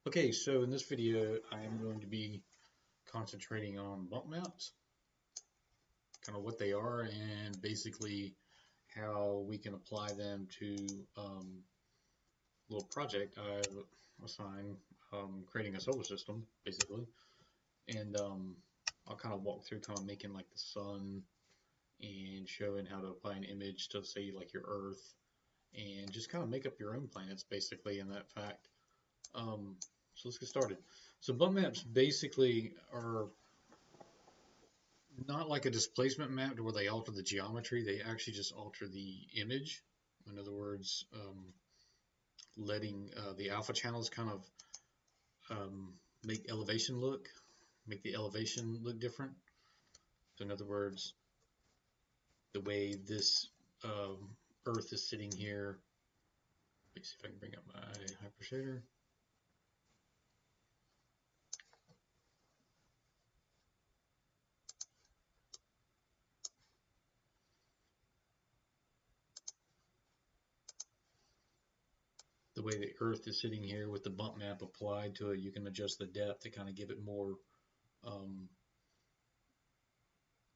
Okay, so in this video, I am going to be concentrating on bump maps, kind of what they are, and basically how we can apply them to a little project I've assigned, creating a solar system, basically. And I'll kind of walk through kind of making like the sun and showing how to apply an image to, say, like your Earth, and just kind of make up your own planets, basically, in that fact. So let's get started. So bump maps basically are not like a displacement map where they alter the geometry. They actually just alter the image. In other words, letting the alpha channels kind of make make the elevation look different. So in other words, the way this Earth is sitting here. Let me see if I can bring up my hypershader. The way the Earth is sitting here with the bump map applied to it, you can adjust the depth to kind of give it um,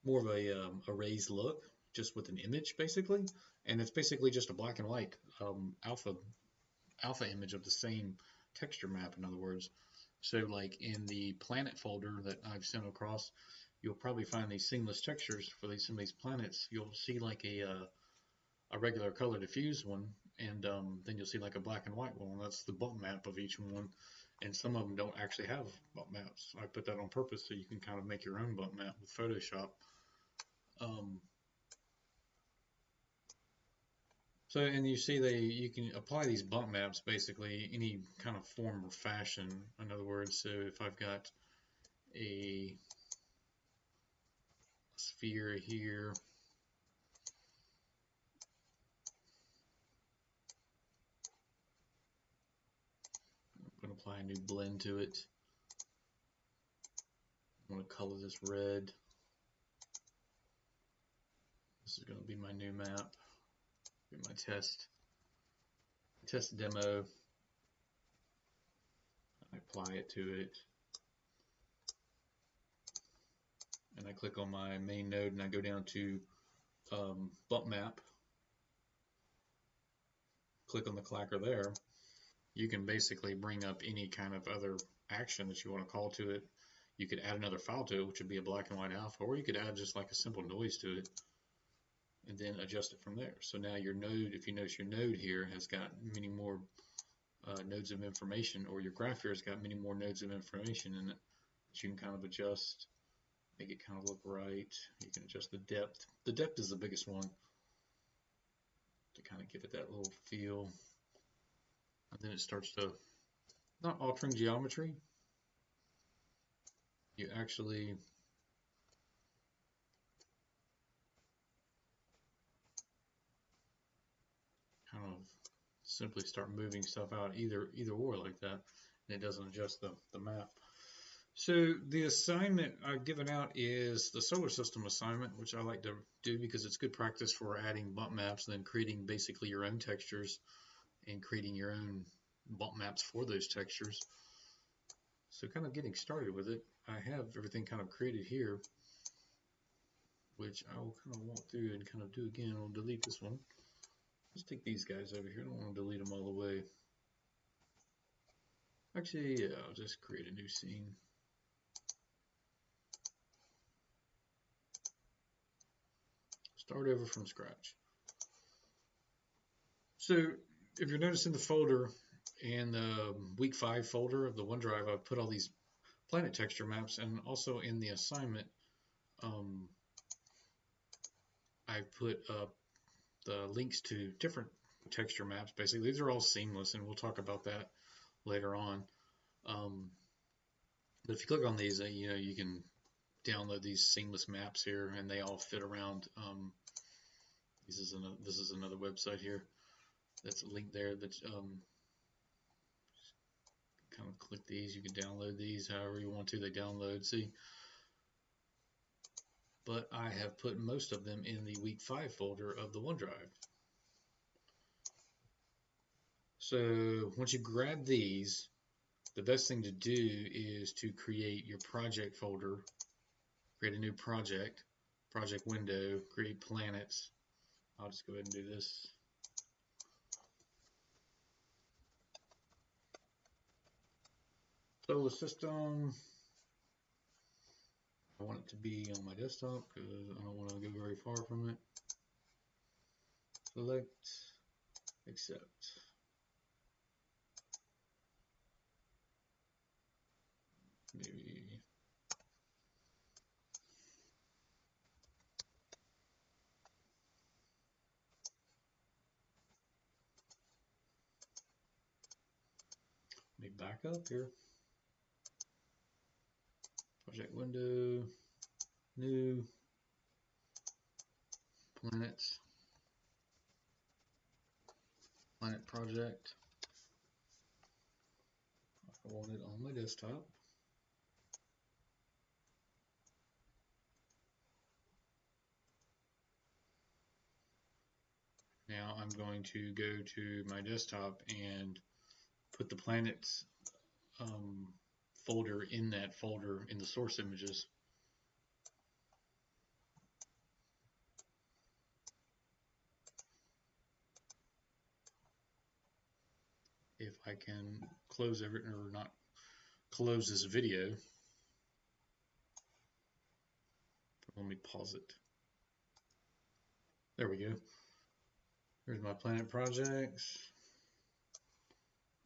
more of a raised look, just with an image basically, and it's basically just a black and white alpha image of the same texture map. In other words, so like in the planet folder that I've sent across, you'll probably find these seamless textures for some of these planets. You'll see like a regular color diffuse one, and then you'll see like a black and white one. That's the bump map of each one. And some of them don't actually have bump maps. I put that on purpose so you can kind of make your own bump map with Photoshop. Um, So, and you see you can apply these bump maps basically any kind of form or fashion. In other words, so if I've got a sphere here, I'm going to apply a new blend to it. I'm going to color this red. This is going to be my new map, be my test demo. I apply it to it, and I click on my main node, and I go down to bump map. Click on the clacker there. You can basically bring up any kind of other action that you want to call to it. You could add another file to it, which would be a black and white alpha, or you could add just like a simple noise to it and then adjust it from there. So now your node, if you notice your node here has got many more nodes of information, or your graph here has got many more nodes of information in it that you can kind of adjust, make it kind of look right. You can adjust the depth. The depth is the biggest one to kind of give it that little feel. And then it starts to, not altering geometry, you actually kind of simply start moving stuff out either or like that, and it doesn't adjust the map. So the assignment I've given out is the solar system assignment, which I like to do because it's good practice for adding bump maps and then creating basically your own textures and creating your own bump maps for those textures. So kind of getting started with it, I have everything kind of created here, which I will kind of walk through and kind of do again. I'll delete this one. Let's take these guys over here. I don't want to delete them all the way. Actually, yeah, I'll just create a new scene. Start over from scratch. So if you're noticing the folder, in the week 5 folder of the OneDrive, I've put all these planet texture maps, and also in the assignment, I put up the links to different texture maps. Basically, these are all seamless, and we'll talk about that later on. But if you click on these, you can download these seamless maps here, and they all fit around. This is another website here that's linked there. That's kind of click these. You can download these however you want to. They download. See. But I have put most of them in the week 5 folder of the OneDrive. So once you grab these, the best thing to do is to create your project folder, create a new project window, create planets. I'll just go ahead and do this. Solar system. I want it to be on my desktop because I don't want to go very far from it. Select, accept. Maybe back up here. Project window, new, planets, planet project. I want it on my desktop. Now I'm going to go to my desktop and put the planets folder in that folder in the source images. If I can close everything, or not close this video, let me pause it. There we go. Here's my planet projects.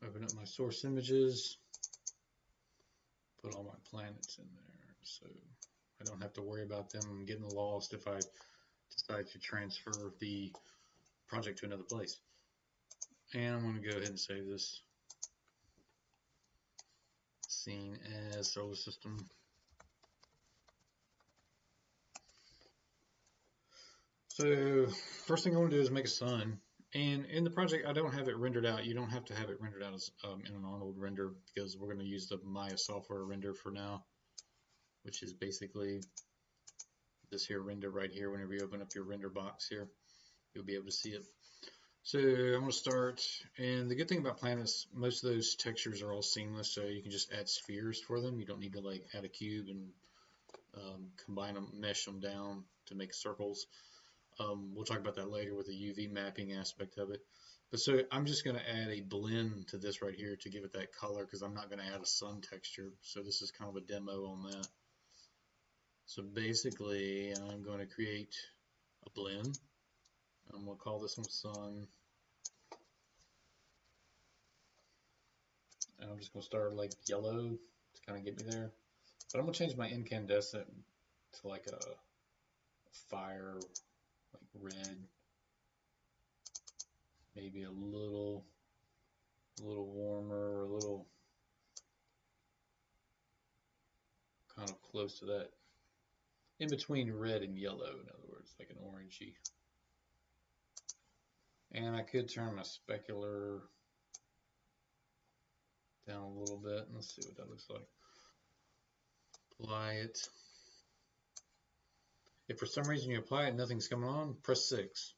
Open up my source images, put all my planets in there, so I don't have to worry about them getting lost if I decide to transfer the project to another place. And I'm going to go ahead and save this scene as solar system. So first thing I want to do is make a sun. And in the project, I don't have it rendered out. You don't have to have it rendered out as, in an Arnold render, because we're going to use the Maya software render for now, which is basically this here render right here. Whenever you open up your render box here, you'll be able to see it. So I'm going to start, and the good thing about planets, most of those textures are all seamless, so you can just add spheres for them. You don't need to like add a cube and combine them, mesh them down to make circles. We'll talk about that later with the UV mapping aspect of it. But so I'm just going to add a blend to this right here to give it that color, because I'm not going to add a sun texture. So this is kind of a demo on that. So basically I'm going to create a blend. I'm going to call this one sun. And I'm just going to start like yellow to kind of get me there. But I'm going to change my incandescent to like a fire, like red. Maybe a little warmer, or a little kind of close to that. In between red and yellow, in other words, like an orangey. And I could turn my specular down a little bit. Let's see what that looks like. Apply it. If for some reason you apply it, nothing's coming on, press 6.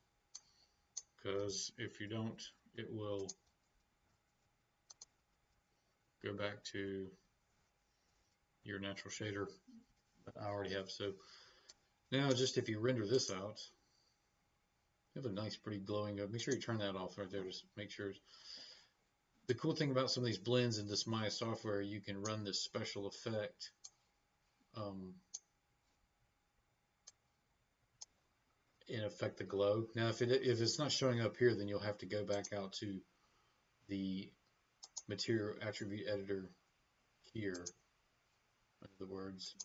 Because if you don't, it will go back to your natural shader that I already have. So now just if you render this out, you have a nice, pretty glowing, make sure you turn that off right there, just make sure. The cool thing about some of these blends in this Maya software, you can run this special effect and affect the glow. Now, if it's not showing up here, then you'll have to go back out to the material attribute editor here, in other words,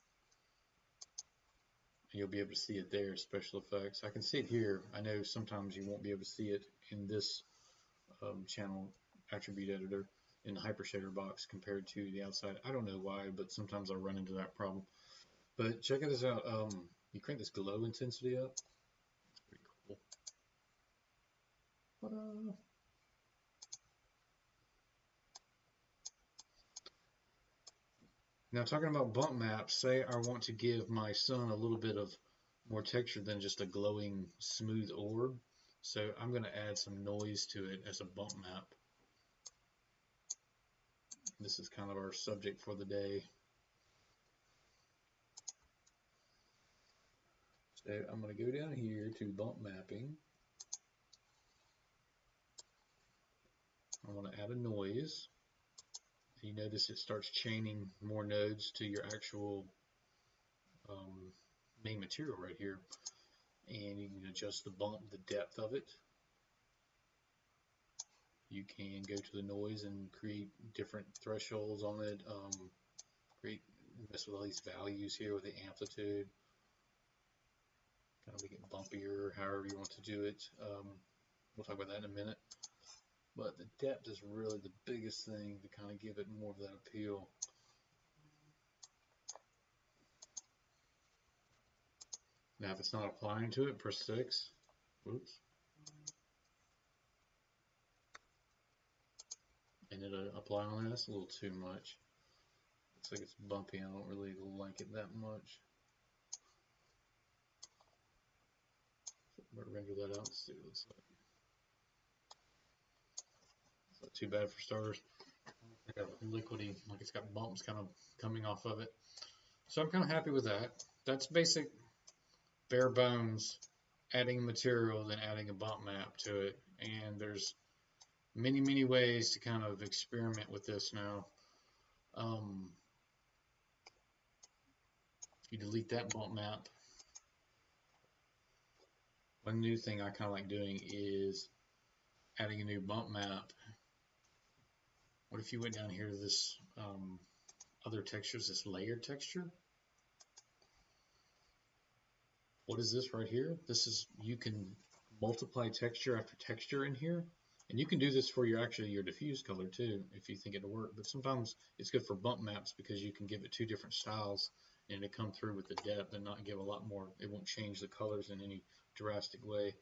and you'll be able to see it there, special effects. I can see it here. I know sometimes you won't be able to see it in this channel attribute editor in the hypershader box compared to the outside. I don't know why, but sometimes I run into that problem. But check this out. You crank this glow intensity up. Pretty cool. Ta-da. Now, talking about bump maps, say I want to give my sun a little bit of more texture than just a glowing smooth orb. So I'm going to add some noise to it as a bump map. This is kind of our subject for the day. So I'm going to go down here to bump mapping. I want to add a noise. You notice it starts chaining more nodes to your actual main material right here. And you can adjust the bump, the depth of it. You can go to the noise and create different thresholds on it. Mess with all these values here with the amplitude. Kind of make it bumpier, however you want to do it. We'll talk about that in a minute. But the depth is really the biggest thing to kind of give it more of that appeal. Now, if it's not applying to it, press 6. Oops. And it'll apply on that. That's a little too much. Looks like it's bumpy. I don't really like it that much. But render that out. Let's see what it looks like. It's not too bad for starters. I got liquidy, like it's got bumps kind of coming off of it. So I'm kind of happy with that. That's basic, bare bones, adding material, then adding a bump map to it. And there's many ways to kind of experiment with this now. If you delete that bump map, one new thing I kind of like doing is adding a new bump map. What if you went down here to this other textures, this layered texture? What is this right here? This is, you can multiply texture after texture in here, and you can do this for your diffuse color too if you think it'll work. But sometimes it's good for bump maps because you can give it 2 different styles and it come through with the depth and not give a lot more. It won't change the colors in any drastic way.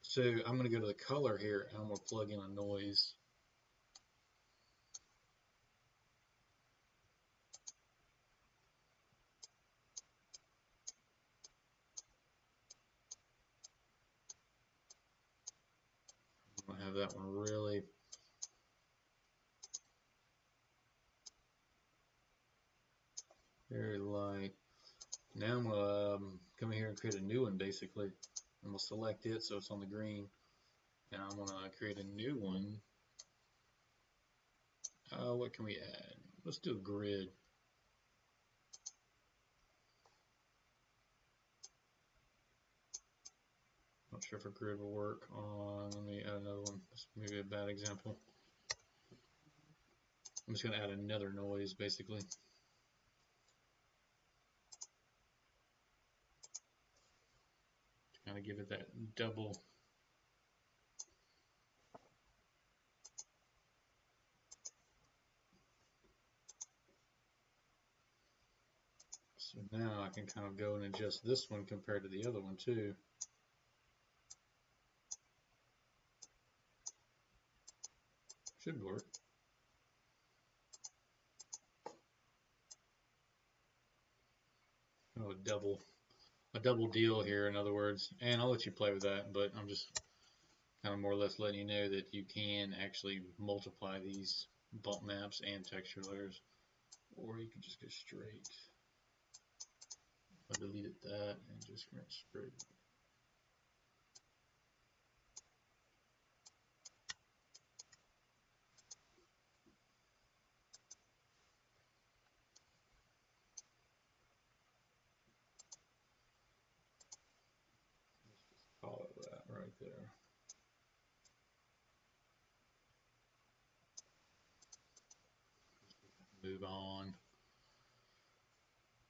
So I'm going to go to the color here and I'm going to plug in a noise. I'm going to have that one really very light. Now I'm going to come in here and create a new one basically. I'm going to select it so it's on the green. And I'm going to create a new one. What can we add? Let's do a grid. Not sure if a grid will work on, let me add another one. This may be a bad example. I'm just going to add another noise basically. To kind of give it that double. So now I can kind of go and adjust this one compared to the other one too. Should work. Kind of a double deal here, in other words. And I'll let you play with that, but I'm just kind of more or less letting you know that you can actually multiply these bump maps and texture layers, or you can just go straight. I deleted that and just went straight. Call it that right there. Move on.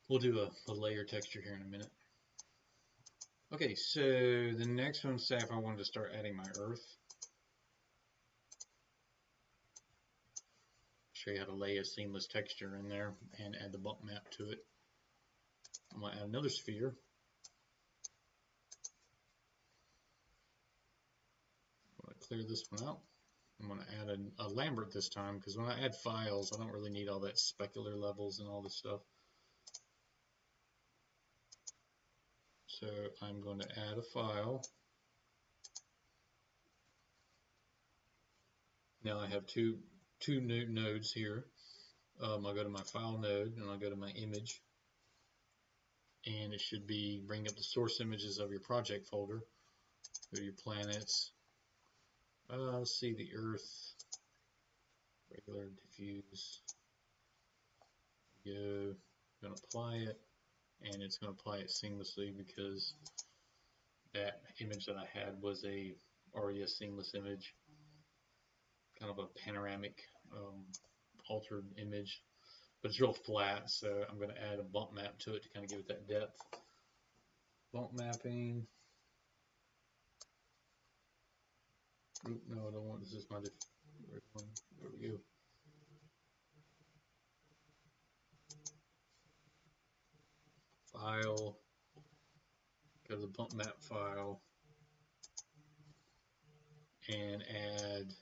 We'll do a layer texture here in a minute. Okay, so the next one, say if I wanted to start adding my earth. Show you how to lay a seamless texture in there and add the bump map to it. I'm going to add another sphere. I'm going to clear this one out. I'm going to add a Lambert this time because when I add files, I don't really need all that specular levels and all this stuff. So I'm going to add a file. Now I have two new nodes here. I'll go to my file node and I'll go to my image, and it should be bring up the source images of your project folder. Go to your planets. Let's see, the Earth, regular, diffuse. Go, going to apply it, and it's going to apply it seamlessly because that image that I had was already a seamless image, kind of a panoramic altered image, but it's real flat, so I'm going to add a bump map to it to kind of give it that depth. Bump mapping. Oop, no, I don't want this. Is my one. There we go. File. Go to the bump map file and add.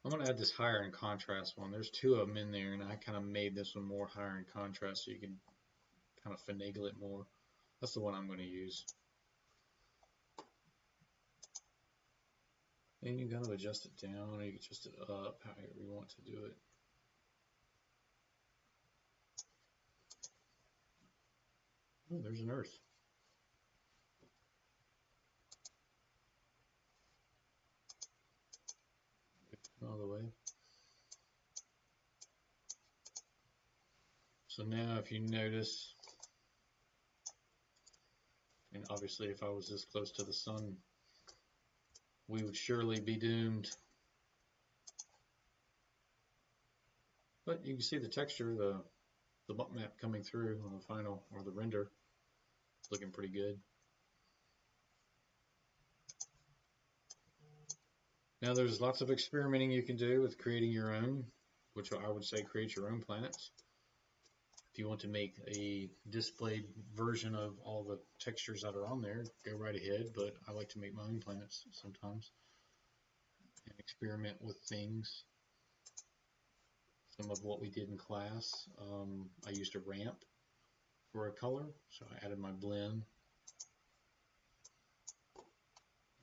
I'm going to add this higher in contrast one. There's two of them in there, and I kind of made this one more higher in contrast so you can kind of finagle it more. That's the one I'm going to use. And you kind of adjust it down, or you can adjust it up, however you want to do it. Oh, there's an Earth. All the way. So now if you notice, and obviously if I was this close to the sun, we would surely be doomed. But you can see the texture, the bump map coming through on the final, or the render. It's looking pretty good. Now there's lots of experimenting you can do with creating your own, which I would say create your own planets. If you want to make a displayed version of all the textures that are on there, go right ahead, but I like to make my own planets sometimes and experiment with things. Some of what we did in class, I used a ramp for a color, so I added my blend.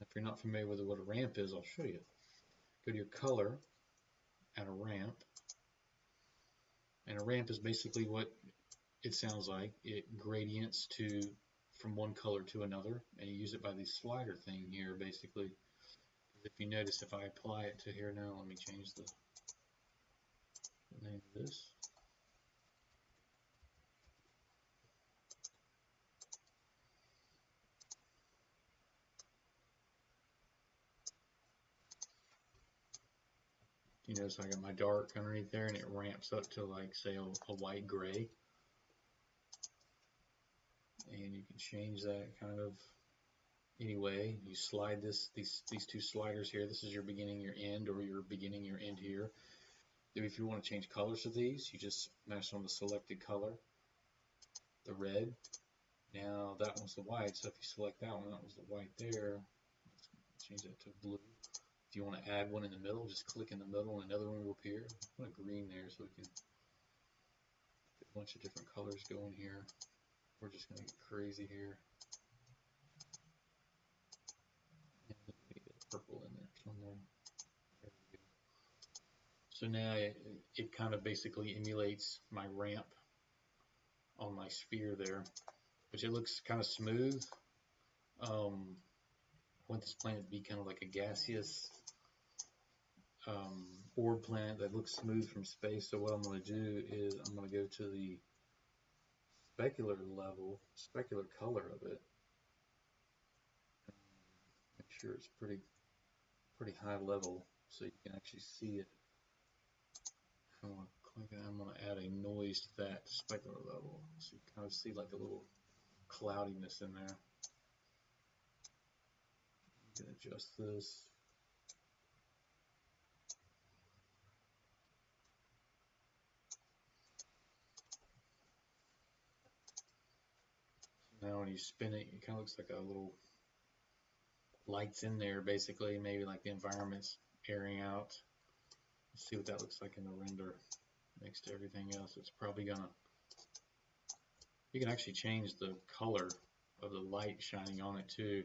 If you're not familiar with what a ramp is, I'll show you. Go to your color, add a ramp, and a ramp is basically what it sounds like. It gradients from one color to another, and you use it by the slider thing here, basically. If you notice, if I apply it to here now, let me change the name of this. You notice I got my dark underneath there, and it ramps up to, like, say, a white gray. And you can change that kind of anyway. You slide these two sliders here. This is your beginning, your end, or your beginning, your end here. If you want to change colors of these, you just smash on the selected color, the red. Now that one's the white, so if you select that one, that was the white there. Let's change that to blue. If you want to add one in the middle, just click in the middle and another one will appear. Put a green there so we can get a bunch of different colors going here. We're just going to get crazy here. And maybe get purple in there somewhere. There we go. So now it kind of basically emulates my ramp on my sphere there, which it looks kind of smooth. I want this planet to be kind of like a gaseous orb planet that looks smooth from space. So what I'm going to do is I'm going to go to the specular level, specular color of it. Make sure it's pretty high level so you can actually see it. I'm going to click it. I'm going to add a noise to that specular level so you kind of see like a little cloudiness in there. You can adjust this. Now when you spin it, it kind of looks like a little lights in there, basically, maybe like the environment's airing out. Let's see what that looks like in the render next to everything else. It's probably gonna, you can actually change the color of the light shining on it too.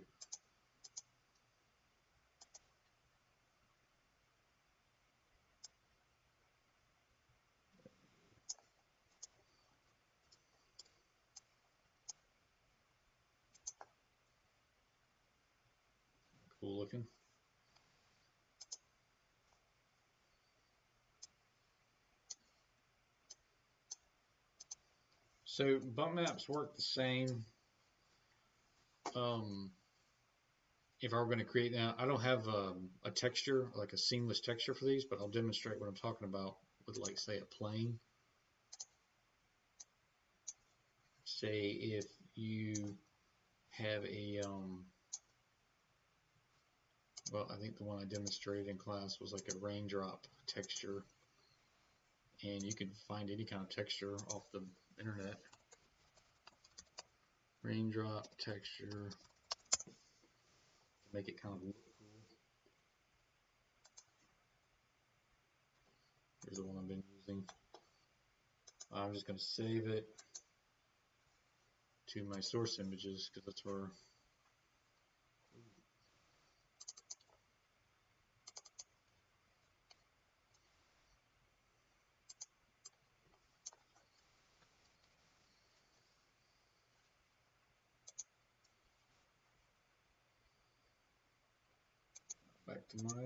cool looking. So bump maps work the same. If I were going to create now, I don't have a texture, like a seamless texture for these, but I'll demonstrate what I'm talking about with, like, say, a plane. Say if you have a, well, I think the one I demonstrated in class was like a raindrop texture, and you can find any kind of texture off the internet. Raindrop texture, make it kind of look cool. Here's the one I've been using. I'm just going to save it to my source images because that's where back to my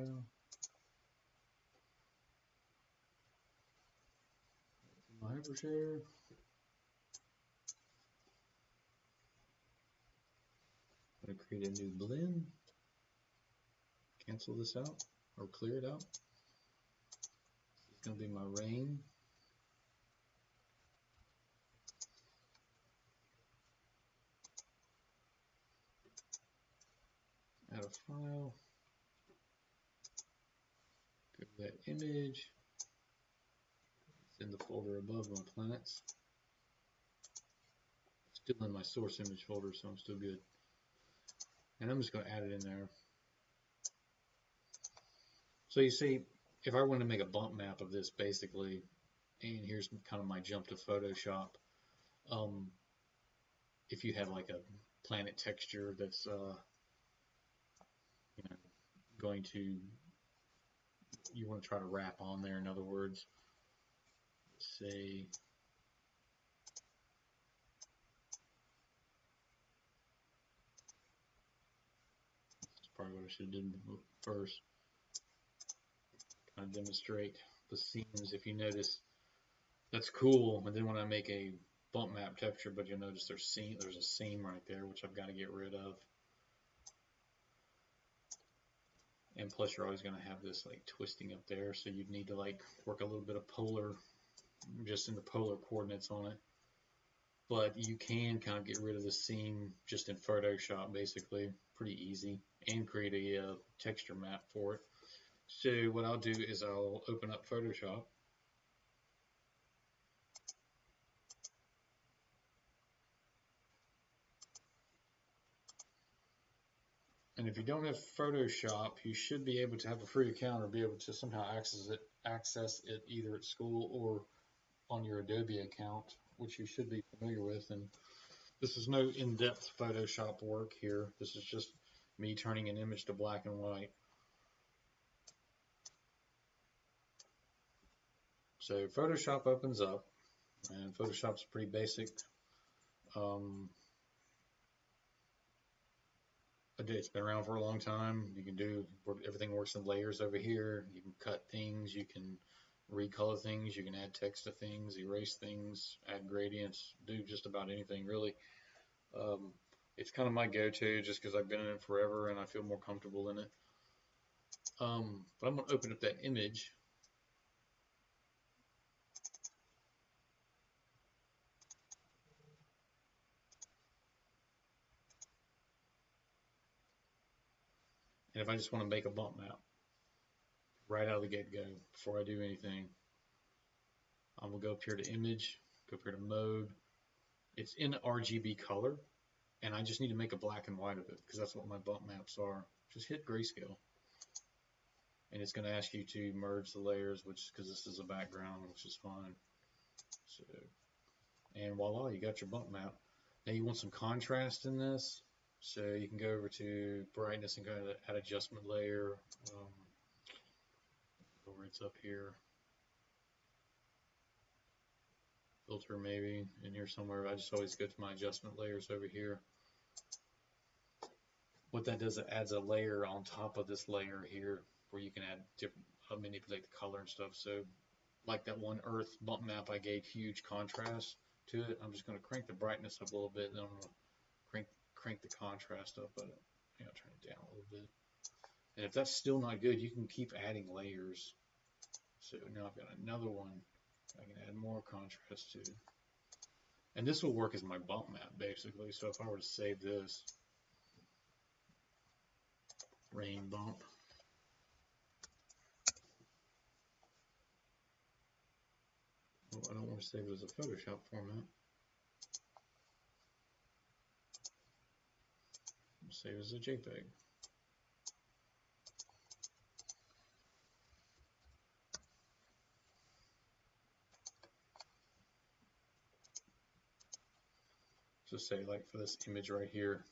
hypershare. I'm going to create a new blend. Cancel this out or clear it out. It's going to be my rain. Add a file. Go to that image. It's in the folder above my planets. Still in my source image folder, so I'm still good. And I'm just going to add it in there. So you see, if I want to make a bump map of this, basically, and here's kind of my jump to Photoshop. If you have like a planet texture that's you know, going to, you want to try to wrap on there, in other words, say that's probably what I should have done first. Kind of demonstrate the seams. If you notice, that's cool. And then when I make a bump map texture, but you'll notice there's a seam right there, which I've got to get rid of. And plus, you're always going to have this like twisting up there, so you'd need to like work a little bit of polar, just in the polar coordinates on it. But you can kind of get rid of the seam just in Photoshop, basically, pretty easy, and create a texture map for it. So what I'll do is I'll open up Photoshop. And if you don't have Photoshop, you should be able to have a free account or be able to somehow access it either at school or on your Adobe account, which you should be familiar with. And this is no in-depth Photoshop work here. This is just me turning an image to black and white. So Photoshop opens up, and Photoshop's pretty basic. It's been around for a long time. You can do, everything works in layers over here. You can cut things, you can recolor things, you can add text to things, erase things, add gradients, do just about anything really. It's kind of my go-to just because I've been in it forever and I feel more comfortable in it. But I'm going to open up that image. And if I just want to make a bump map right out of the get-go before I do anything, I'm going to go up here to image, go up here to mode. It's in RGB color, and I just need to make a black and white of it because that's what my bump maps are. Just hit grayscale. And it's going to ask you to merge the layers, which because this is a background, which is fine. So, and voila, you got your bump map. Now you want some contrast in this, so you can go over to brightness and go to add adjustment layer. Where it's up here, filter maybe in here somewhere. I just always go to my adjustment layers over here. what that does, it adds a layer on top of this layer here where you can add different, manipulate the color and stuff. So like that one earth bump map, I gave huge contrast to it. I'm just going to crank the brightness up a little bit, then I'm going to crank the contrast up, but turn it down a little bit. And if that's still not good, you can keep adding layers. So now I've got another one I can add more contrast to. And this will work as my bump map basically. So if I were to save this, rain bump, well, I don't want to save it as a Photoshop format. Save as a JPEG. So say like for this image right here,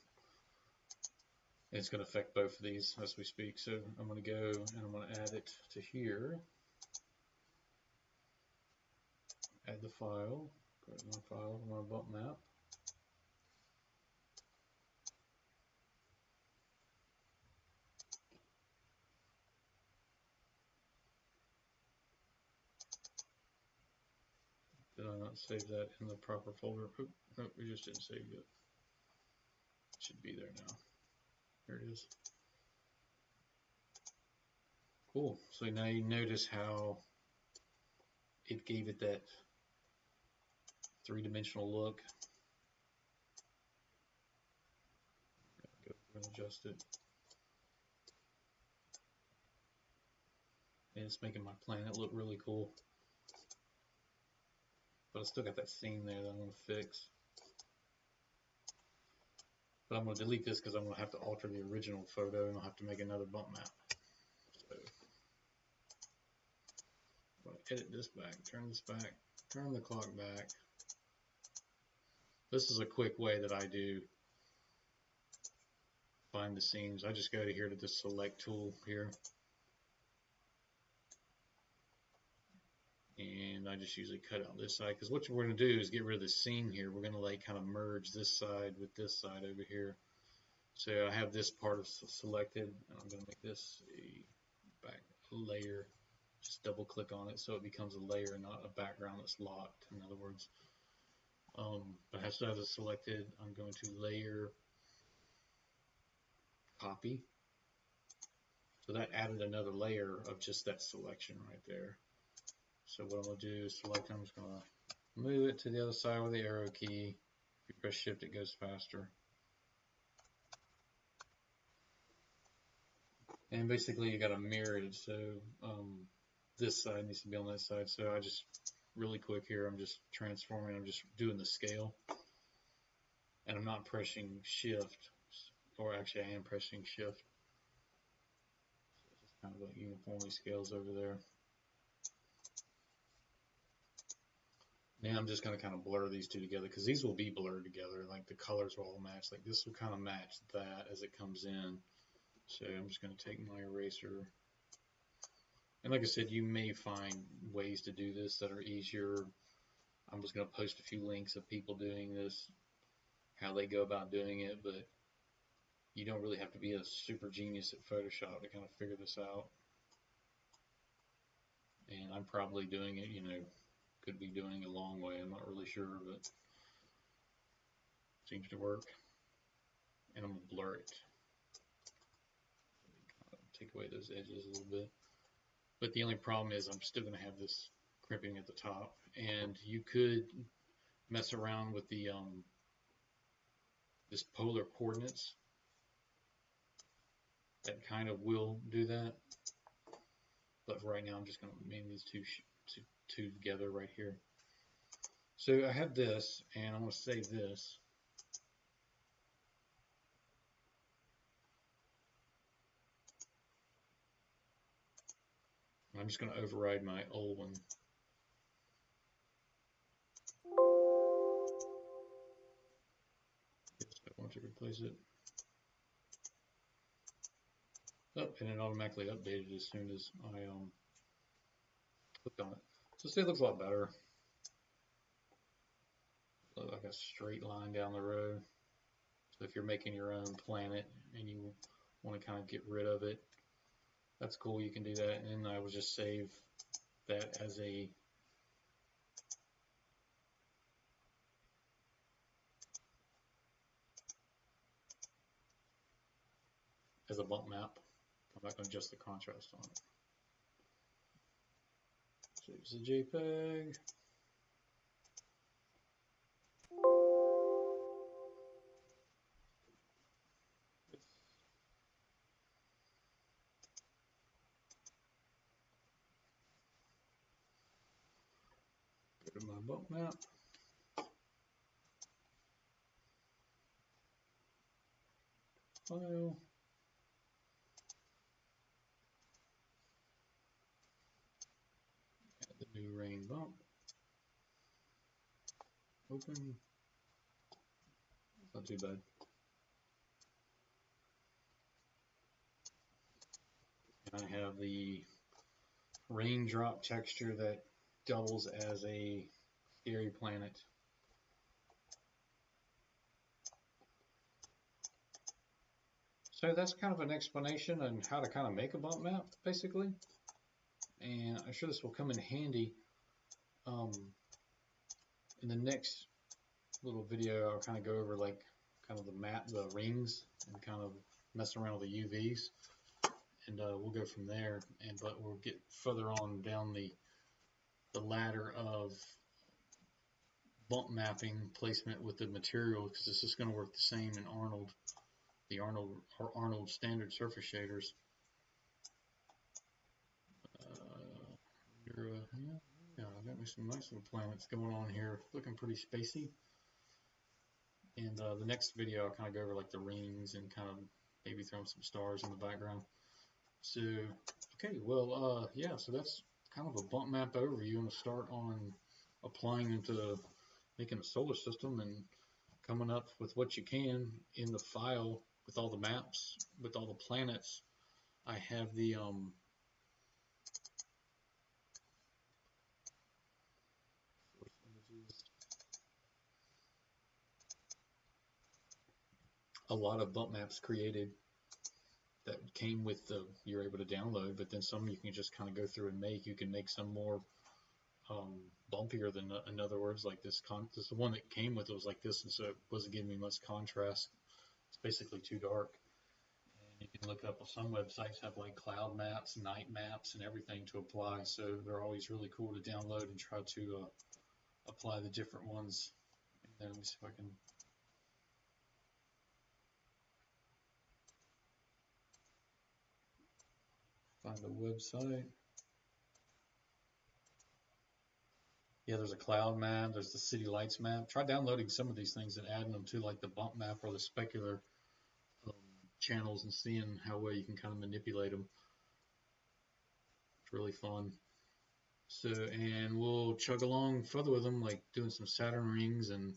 it's going to affect both of these as we speak. So I'm going to go and I'm going to add it to here. Add the file. Go to my file, my bump map. Did I not save that in the proper folder? Oop, nope, we just didn't save it. It should be there now. There it is. Cool. So now you notice how it gave it that three-dimensional look. Go and adjust it. And it's making my planet look really cool. But I still got that seam there that I'm going to fix. But I'm going to delete this because I'm going to have to alter the original photo and I'll have to make another bump map. So I'm going to edit this back, turn this back, turn the clock back. This is a quick way that I do find the seams. I just go to here to the select tool here. And I just usually cut out this side because what we're going to do is get rid of the seam here. We're going to like kind of merge this side with this side over here. So I have this part selected, and I'm going to make this a back layer. Just double click on it so it becomes a layer, not a background that's locked. In other words, but I still have it selected. I'm going to layer copy. So that added another layer of just that selection right there. So what I'm going to do is select, I'm just going to move it to the other side with the arrow key. If you press shift, it goes faster. And basically you got to mirror it. So this side needs to be on that side. So I just, really quick here, I'm just transforming, I'm just doing the scale. And I'm not pressing shift, or actually I am pressing shift. So it's just kind of like uniformly scales over there. Now I'm just going to kind of blur these two together because these will be blurred together. Like the colors will all match. Like this will kind of match that as it comes in. So I'm just going to take my eraser. And like I said, you may find ways to do this that are easier. I'm just going to post a few links of people doing this, how they go about doing it, but you don't really have to be a super genius at Photoshop to kind of figure this out. And I'm probably doing it, could be doing a long way. I'm not really sure, but it seems to work. And I'm going to blur it. Take away those edges a little bit. But the only problem is I'm still going to have this crimping at the top. And you could mess around with the this polar coordinates. That kind of will do that. But for right now, I'm just going to name these two together right here. So I have this, and I'm going to save this. I'm just going to override my old one. I want to replace it. Oh, and it automatically updated as soon as I clicked on it. So see, it looks a lot better. Look like a straight line down the road. So if you're making your own planet and you want to kind of get rid of it, that's cool. You can do that. And I will just save that as a bump map. I'm not going to adjust the contrast on it. Saves the JPEG. Go to my bump map. File. Add the new rain bump. Open. Not too bad. And I have the raindrop texture that doubles as a scary planet. So that's kind of an explanation on how to kind of make a bump map, basically. And I'm sure this will come in handy in the next little video. I'll kind of go over like kind of the map, the rings, and kind of mess around with the UVs, and we'll go from there. But we'll get further on down the ladder of bump mapping placement with the material, because this is going to work the same in Arnold, the Arnold standard surface shaders. Yeah, I got me some nice little planets going on here, looking pretty spacey. And the next video, I'll kind of go over like the rings and kind of maybe throw some stars in the background. So, okay, well, yeah, so that's kind of a bump map overview. I'm going to start on applying them to making a solar system and coming up with what you can in the file with all the maps, with all the planets. I have the a lot of bump maps created that came with the you're able to download, but then some you can just kind of go through and make. You can make some more bumpier than, in other words, like this the one that came with it was like this, and so it wasn't giving me much contrast. It's basically too dark. And you can look up, some websites have like cloud maps, night maps, and everything to apply, so they're always really cool to download and try to apply the different ones. And then let me see if I can find the website. Yeah, there's a cloud map, there's the city lights map. Try downloading some of these things and adding them to like the bump map or the specular channels and seeing how well you can kind of manipulate them. It's really fun. So, and we'll chug along further with them, like doing some Saturn rings and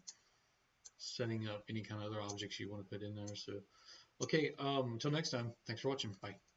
setting up any kind of other objects you want to put in there. So, okay, until next time, thanks for watching. Bye.